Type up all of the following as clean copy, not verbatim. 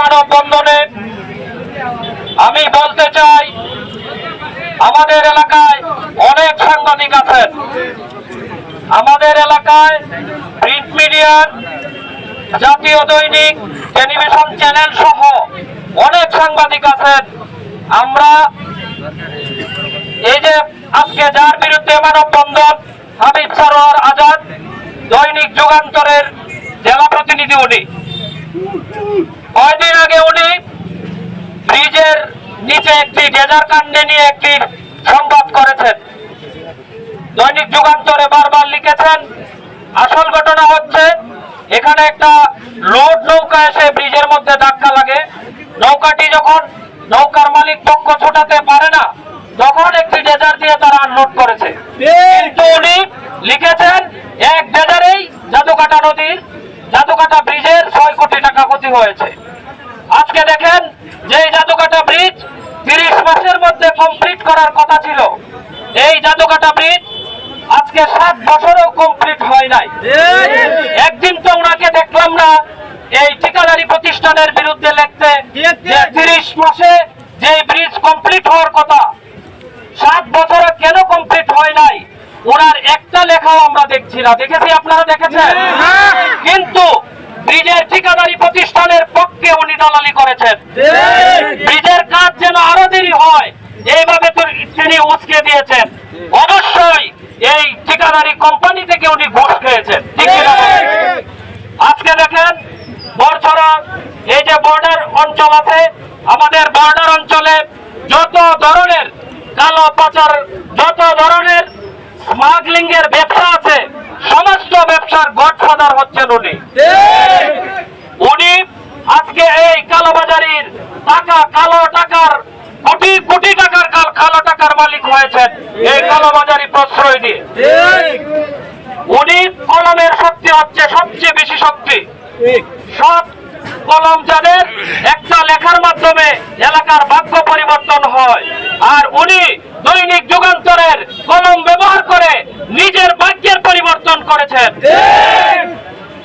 মানববন্ধনে আমি বলতে চাই, আমাদের এলাকায় অনেক সাংবাদিক আছেন। আমাদের এলাকায় প্রিন্ট মিডিয়ার, জাতীয় দৈনিক, টেলিভিশন চ্যানেল সহ অনেক সাংবাদিক আছেন। আমরা এই যে আজকে যার বিরুদ্ধে মানববন্ধন, হাবিব সরোয়ার আজাদ, দৈনিক যুগান্তরের জেলা প্রতিনিধি। উনি কয়দিন আগে উনি ব্রিজের নিচে একটি ডেজার কাণ্ডে নিয়ে একটি সংবাদ করেছেন, দৈনিক যুগান্তরে বারবার লিখেছেন। আসল ঘটনা হচ্ছে, এখানে একটা লোড নৌকা এসে ব্রিজের মধ্যে ধাক্কা লাগে। নৌকাটি যখন নৌকার মালিক পক্ষ ছোটাতে পারে না, তখন একটি ডেজার দিয়ে তারা আনলোড করেছে। কিন্তু উনি লিখেছেন, এক ডেজারেই জাদুকাটা নদীর, জাদুকাটা ব্রিজের 6 কোটি টাকা ক্ষতি হয়েছে। আজকে দেখেন যে জাদুকাটা ব্রিজ 30 মাসের মধ্যে কমপ্লিট করার কথা ছিল, এই জাদুকাটা ব্রিজ আজকে 7 বছরেও কমপ্লিট হয় নাই। একদিন তো ওনাকে দেখলাম না এই ঠিকাদারি প্রতিষ্ঠানের বিরুদ্ধে লিখতে, যে 30 মাসে যে ব্রিজ কমপ্লিট হওয়ার কথা 7 বছরে কেন কমপ্লিট হয় নাই, ওনার একটা লেখাও আমরা দেখছি না। দেখেছি, আপনারা দেখেছেন? কিন্তু ব্রিজের ঠিকাদারি প্রতিষ্ঠানের পক্ষে উনি দালালি করেছেন। ব্রিজের কাজ যেন আরো দেরি হয়, এইভাবে তো তিনি উস্কে দিয়েছেন। অবশ্যই এই ঠিকাদারি কোম্পানি থেকে উনি ঘুষ খেয়েছেন। আজকে দেখেন বড়ছড়া, এই যে বর্ডার অঞ্চল আছে, আমাদের বর্ডার অঞ্চলে যত ধরনের কালো পাচার, যত ধরনের স্মাগলিং এর ব্যবসা আছে, সমস্ত ব্যবসার গডফাদার হচ্ছেন উনি। উনি আজকে এই কালোবাজারির টাকা, কালো টাকার কোটি কোটি টাকার কালো টাকার মালিক হয়েছেন এই কালোবাজারি প্রশ্রয় দিয়ে। উনি কলমের শক্তি হচ্ছে সবচেয়ে বেশি শক্তি। সব কলম যাদের, একটা লেখার মাধ্যমে এলাকার ভাগ্য পরিবর্তন হয়, আর উনি দৈনিক যুগান্তরের কলম ব্যবহার করে নিজের ভাগ্যের পরিবর্তন করেছেন।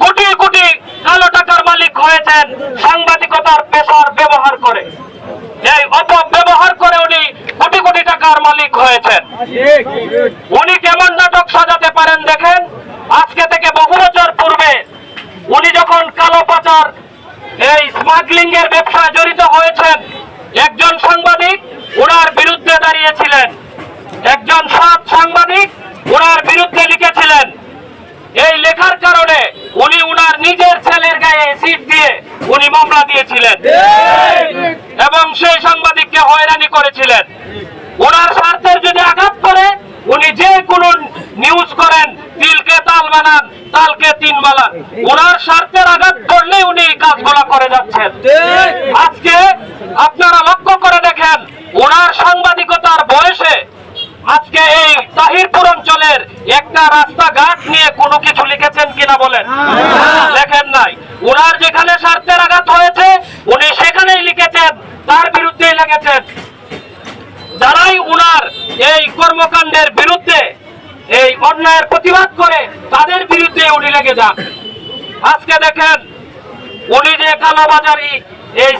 কোটি কোটি কালো টাকার মালিক হয়েছেন সাংবাদিকতার পেশার ব্যবহার করে। এই অপব্যবহার করে উনি কোটি কোটি টাকার মালিক হয়েছেন। উনি কেমন নাটক সাজাতে পারেন দেখেন। আজকে থেকে বহু বছর পূর্বে উনি যখন কালো পাচার, এই স্মাগলিং এর ব্যবসায় জড়িত হয়েছেন, একজন সাংবাদিক ওনার বিরুদ্ধে দাঁড়িয়েছিলেন, একজন সৎ সাংবাদিক ওনার বিরুদ্ধে লিখেছিলেন। এই লেখার কারণে উনি উনার নিজের ছেলের গায়ে সিট দিয়ে উনি মামলা দিয়েছিলেন এবং সেই সাংবাদিককে হয়রানি করেছিলেন। ওনার স্বার্থের যদি আঘাত করে উনি যে কোনো নিউজ করেন, তিলকে তাল বানান, তালকে 3 বানান, ওনার স্বার্থের আঘাত করলে উনি কাজগুলো করে যাচ্ছেন। আজকে আপনারা লক্ষ্য করে দেখেন, ওনার সাংবাদিকতার বয়সে আজকে এই তাহিরপুর অঞ্চলের একটা রাস্তাঘাট নিয়ে কোনো কিছু লিখেছেন কিনা বলেন? লেখেন নাই। ওনার যেখানে স্বার্থের আঘাত হয়েছে উনি সেখানেই লিখেছেন, তার বিরুদ্ধেই লিখেছেন। যারাই উনার এই কর্মকাণ্ডের বিরুদ্ধে, এই অন্যায়ের প্রতিবাদ করে, তাদের বিরুদ্ধে উনি লেগে যান। আজকে দেখেন উনি যে কালোবাজারি, এই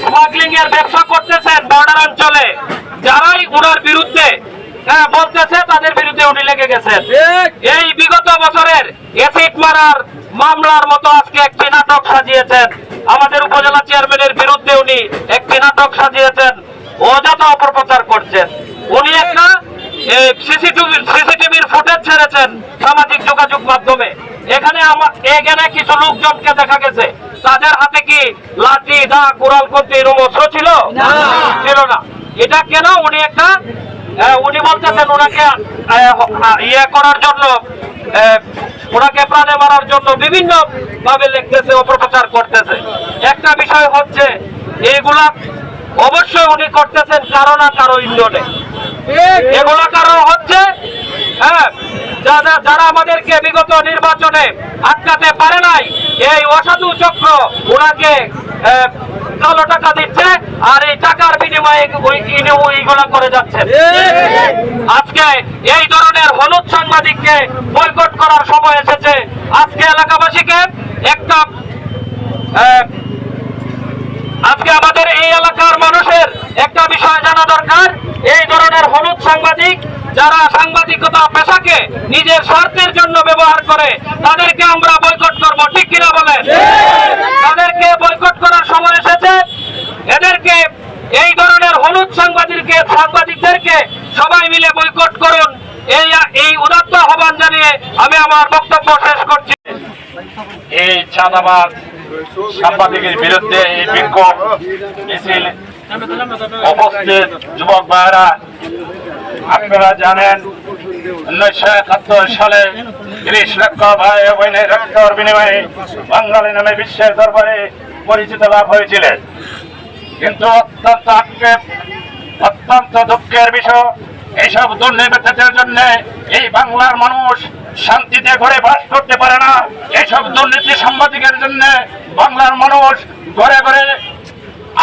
স্মাগলিং এর ব্যবসা করতেছেন বর্ডার অঞ্চলে, যারাই উনার বিরুদ্ধে বলতেছে তাদের বিরুদ্ধে উনি লেগে গেছেন। এই বিগত বছরের এসিড মারার মামলার মতো আজকে একটি নাটক সাজিয়েছেন। আমাদের উপজেলা চেয়ারম্যানের বিরুদ্ধে উনি একটি নাটক সাজিয়েছেন, অযথা অপপ্রচার করছেন। উনি একটা সিসিটিভির ফুটেজ ছেড়েছেন সামাজিক যোগাযোগ মাধ্যমে। এখানে কিছু লোকজনকে দেখা গেছে, তাদের হাতে কি লাঠি, দা, কুড়াল, কন্তি এরকম অস্ত্র ছিল? ছিল না। এটা কেন? উনি বলতেছেন ওনাকে করার জন্য, ওনাকে প্রাণে মারার জন্য বিভিন্ন ভাবে লিখতেছে, অপপ্রচার করতেছে। একটা বিষয় হচ্ছে, এইগুলা অবশ্যই উনি করতেছেন কারো না কারো ইন্ধনে। এগুলা কারণ হচ্ছে যারা আমাদেরকে বিগত নির্বাচনে আটকাতে পারে নাই, এই অসাধু চক্র ওনাকে কালো টাকা দিচ্ছে, আর এই টাকার বিনিময়ে বিনিময়ে এইগুলা করে যাচ্ছেন। আজকে এই ধরনের হলুদ সাংবাদিককে বয়কট করার সময় এসেছে। আজকে এলাকাবাসীকে একটা আজকে আমাদের এই এলাকার মানুষের একটা বিষয় জানা দরকার। এই ধরনের হলুদ সাংবাদিক যারা সাংবাদিকতা পেশাকে নিজের স্বার্থের জন্য ব্যবহার করে তাদেরকে আমরা বয়কট করব, ঠিক কিনা বলেন? তাদেরকে বয়কট করার সময় এসেছে। এদেরকে এই ধরনের হলুদ সাংবাদিকদেরকে সবাই মিলে বয়কট করুন। এই উদাত্ত আহ্বান জানিয়ে আমি আমার বক্তব্য শেষ করছি। এই চাঁদাবাজ সাংবাদিকের বিরুদ্ধে এই বিক্ষোভ মিছিল উপস্থিত যুবক ভাইরা, আপনারা জানেন 1971 সালে 30 লক্ষ ভাই ও বোনের রক্তের বিনিময়ে বাঙালি নামে বিশ্বের দরবারে পরিচিত লাভ হয়েছিলেন। কিন্তু অত্যন্ত দুঃখের বিষয়, এইসব দুর্নীতির জন্য এই বাংলার মানুষ শান্তিতে ঘরে বাস করতে পারে না। এইসব দুর্নীতি সাংবাদিকের জন্য বাংলার মানুষ ঘরে ঘরে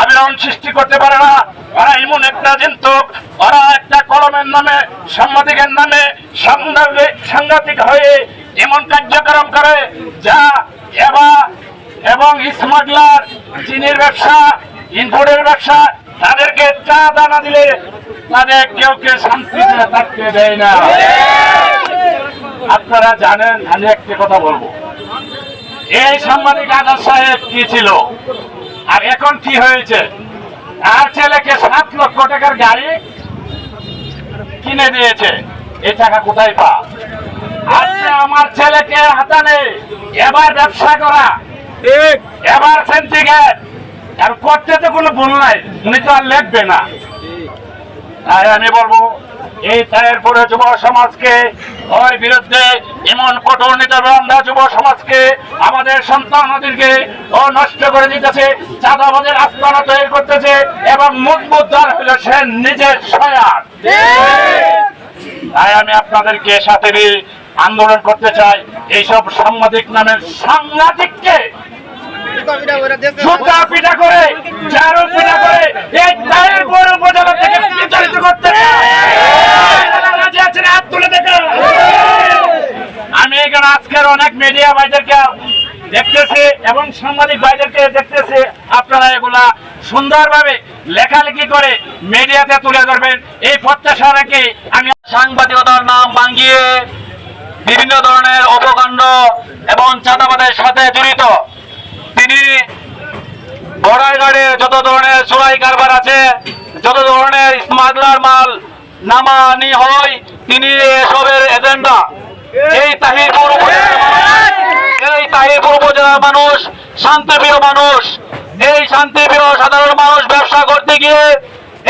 আবেদন সৃষ্টি করতে পারে না। ওরা এমন একটা জিন্তক, ওরা একটা কলমের নামে সাংবাদিকের নামে সাংঘাতিক হয়ে এমন কার্যক্রম করে যা এবং স্মাগলার, চিনির ব্যবসা, ইনপুটের ব্যবসা, তাদেরকে চা দানা দিলে তাদের কেউ শান্তিতে থাকতে দেয় না। আপনারা জানেন, আমি একটি কথা বলবো, এই সাংবাদিক আজাদ সাহেব কি ছিল আর এখন কি হয়েছে। আর ছেলেকে 7 লক্ষ টাকার গাড়ি কিনে দিয়েছে, এই টাকা কোথায় পা? আজকে আমার ছেলেকে হাতানে এবার ব্যবসা করা, এবার সেন্টিগ্রেড আর করতে তো কোনো ভুল নাই, উনি তো আর লিখবে না। তাই আমি বলবো, এই তাইয়ের পরে যুব সমাজকে ওর বিরুদ্ধে এমন কঠোর নির্যাতন যুব সমাজকে, আমাদের সন্তানদেরকে ও নষ্ট করে দিতেছে, চাঁদাবাজের আস্তানা তৈরি করতেছে এবং মজবুত দল হলো সে নিজের সয়ার। তাই আমি আপনাদেরকে সাথে নিয়ে আন্দোলন করতে চাই। এইসব সাংবাদিক নামের সাংঘাতিককে জুতা পিটা করে, চারু পিটা করে এই তাইয়ের বড় উপজেলা থেকে বিতাড়িত করতে হাত তুলে দেখা। আমি এখানে আজকের অনেক মিডিয়া ভাইদেরকে দেখতেছি এবং সাংবাদিক ভাইদেরকে দেখতেছি, আপনারা এগুলা সুন্দরভাবে লেখালেখি করে মিডিয়াতে তুলে ধরবেন, এই প্রত্যাশা রেখে আমি সাংবাদিকতার নাম ভাঙিয়ে বিভিন্ন ধরনের অপকাণ্ড এবং চাঁদাবাদের সাথে জড়িত তিনি বর্ডার গার্ডে যত ধরনের চোরাই কারবার আছে, যত ধরনের স্মাগলার মাল নামানি হয়, তিনি এসবের এজেন্ডা। এই তাহিরপুর উপজেলার মানুষ শান্তিপ্রিয় মানুষ, এই শান্তিপ্রিয় সাধারণ মানুষ ব্যবসা করতে গিয়ে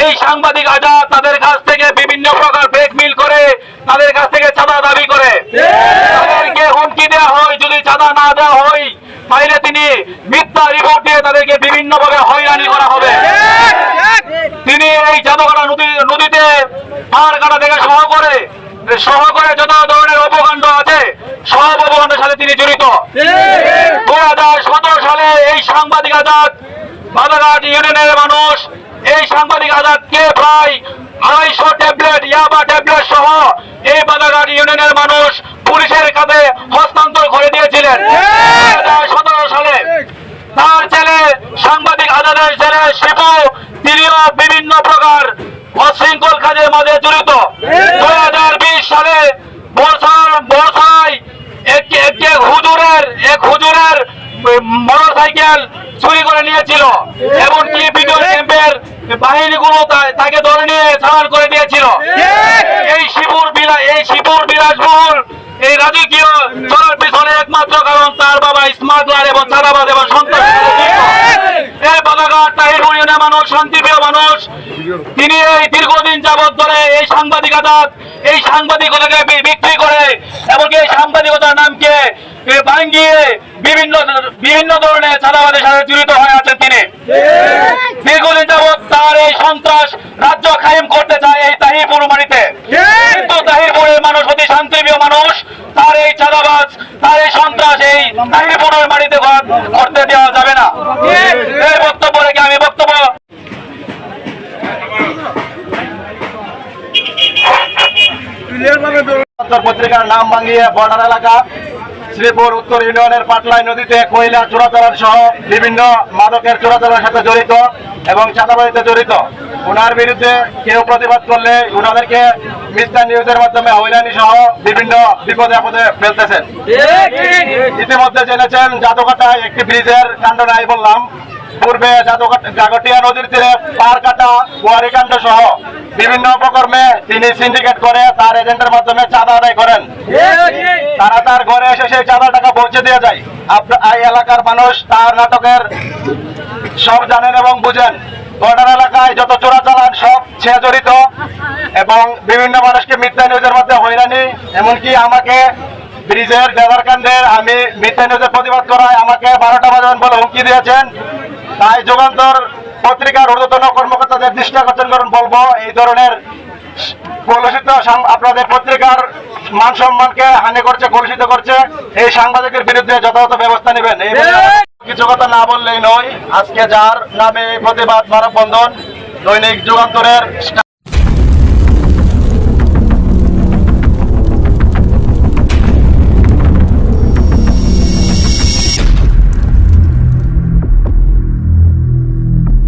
এই সাংবাদিক আজাদ তাদের কাছ থেকে বিভিন্ন প্রকার ব্রেকমিল করে, তাদের কাছ থেকে চাঁদা দাবি করে, তাদেরকে হুমকি দেওয়া হয় যদি চাঁদা না দেওয়া হয় তাহলে তিনি মিথ্যা রিপোর্ট দিয়ে তাদেরকে বিভিন্ন ভাবে হয়রানি করা হবে। তিনি এই চাঁদাকাটা নদীতে পাহাড় কাটা থেকে সহ করে যত ধরনের অপকাণ্ড আছে সব অপকাণ্ডের সাথে তিনি জড়িত। 2017 সালে এই সাংবাদিক আজাদ বাজারঘাট ইউনিয়নের মানুষ এই সাংবাদিক আজাদকে প্রায় 250 ট্যাবলেট ইয়াবা ট্যাবলেট সহ এই বাজারঘাট ইউনিয়নের মানুষ পুলিশের কাছে হস্তান্তর করে দিয়েছিলেন। 2017 সালে তার ছেলে সাংবাদিক আজাদের ছেলে শিপু, তিনিও বিভিন্ন প্রকার অশৃঙ্খল কাজের মাঝে জড়িত। 2020 সালে বর্ষায় এক হুজুরের মোটরসাইকেল চুরি করে নিয়েছিল, এমনকি ভিডিও ক্যাম্পের বাহিনীগুলো তাকে ধরে নিয়ে চালান করে দিয়েছিল। এই শিপুর বিলাসবহুল এই রাজকীয় চলার পিছনে একমাত্র কারণ তার বাবা স্মাগলার এবং চাঁদাবাজ এবং সন্ত্রাস। এই বালাঘাট তাহিরপুর ইউনিয়নের মানুষ শান্তিপ্রিয় মানুষ, তিনি এই দীর্ঘদিন যাবৎ ধরে এই সাংবাদিকতাকে বিক্রি করে এমনকি এই সাংবাদিকতার নামকে ভাঙিয়ে বিভিন্ন ধরনের চাঁদাবাদের সাথে জড়িত হয়ে আছেন। তিনি দীর্ঘদিন যাবৎ তার এই সন্ত্রাস রাজ্য কায়েম করতে চায় এই তাহিরপুর মাটিতে, কিন্তু তাহিরপুরের মানুষ অতি শান্তিপ্রিয় মানুষ, তার এই চাঁদাবাজ তার এই সন্ত্রাস এই তাহিরপুরের মাটিতে করতে দেওয়া যাবে না। এই বক্তব্য রেখে আমি যুগান্তর পত্রিকার নাম ভাঙিয়ে বর্ডার এলাকা শ্রীপুর উত্তর ইউনিয়নের পাটলাই নদীতে কয়লা চোরাচালান সহ বিভিন্ন মাদকের চোরাচালানের সাথে জড়িত এবং চাঁদাবাজিতে জড়িত। ওনার বিরুদ্ধে কেউ প্রতিবাদ করলে ওনাদেরকে মিথ্যা নিউজের মাধ্যমে হয়রানি সহ বিভিন্ন বিপদে আপদে ফেলতেছেন। ইতিমধ্যে জেনেছেন জাদুঘাটায় একটি ব্রিজের কাণ্ড নাই বললাম, পূর্বে জাগটিয়া নদীর তীরে পার কাটা কুয়ারি কাণ্ড সহ বিভিন্ন উপকর্মে তিনি সিন্ডিকেট করে তার এজেন্টের মাধ্যমে চাঁদা আদায় করেন। তারা তার ঘরে এসে সেই চাঁদা টাকা পৌঁছে দিয়ে যায়। এই এলাকার মানুষ তার নাটকের সব জানেন এবং বুঝেন। বর্ডার এলাকায় যত চোরাচালান সব সে জড়িত এবং বিভিন্ন মানুষকে মিথ্যা নিউজের মধ্যে হয়রানি, এমনকি আমাকে ব্রিজের ডেজার কাণ্ডের আমি মিথ্যা নিউজের প্রতিবাদ করায় আমাকে 12টা বাজাবেন বলে হুমকি দিয়েছেন। তাই যুগান্তর পত্রিকার ঊর্ধ্বতন কর্মকর্তাদের দৃষ্টি আকর্ষণ করুন বলবো, এই ধরনের কলুষিত আপনাদের পত্রিকার মান সম্মানকে হানি করছে, কলুষিত করছে, এই সাংবাদিকের বিরুদ্ধে যথাযথ ব্যবস্থা নেবেন। এই কিছু কথা না বললেই নয়। আজকে যার নামে প্রতিবাদ মানববন্ধন দৈনিক যুগান্তরের